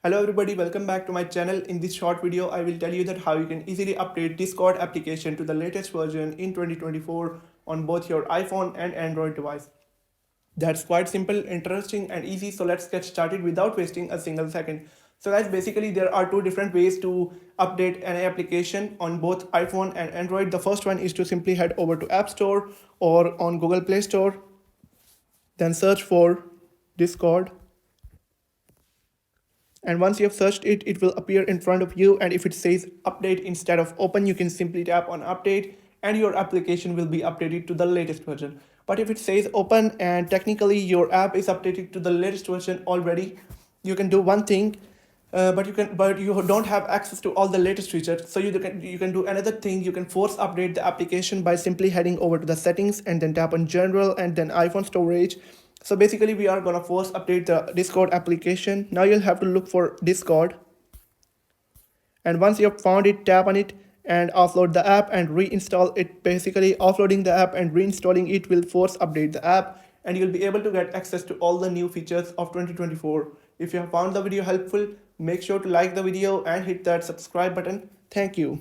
Hello everybody, welcome back to my channel. In this short video, I will tell you that how you can easily update Discord application to the latest version in 2024 on both your iPhone and Android device. That's quite simple, interesting and easy, so let's get started without wasting a single second. So guys, basically there are two different ways to update an application on both iPhone and Android. The first one is to simply head over to App Store or on Google Play Store, then search for Discord, and once you have searched it, it will appear in front of you, and if it says update instead of open, you can simply tap on update and your application will be updated to the latest version. But if it says open and technically your app is updated to the latest version already, you can do one thing, but you don't have access to all the latest features. So you can do another thing. You can force update the application by simply heading over to the settings and then tap on general and then iPhone storage. So basically we are gonna force update the Discord application. Now you'll have to look for Discord, and once you have found it, tap on it and offload the app and reinstall it. Basically offloading the app and reinstalling it will force update the app, and you'll be able to get access to all the new features of 2024. If you have found the video helpful, make sure to like the video and hit that subscribe button. Thank you.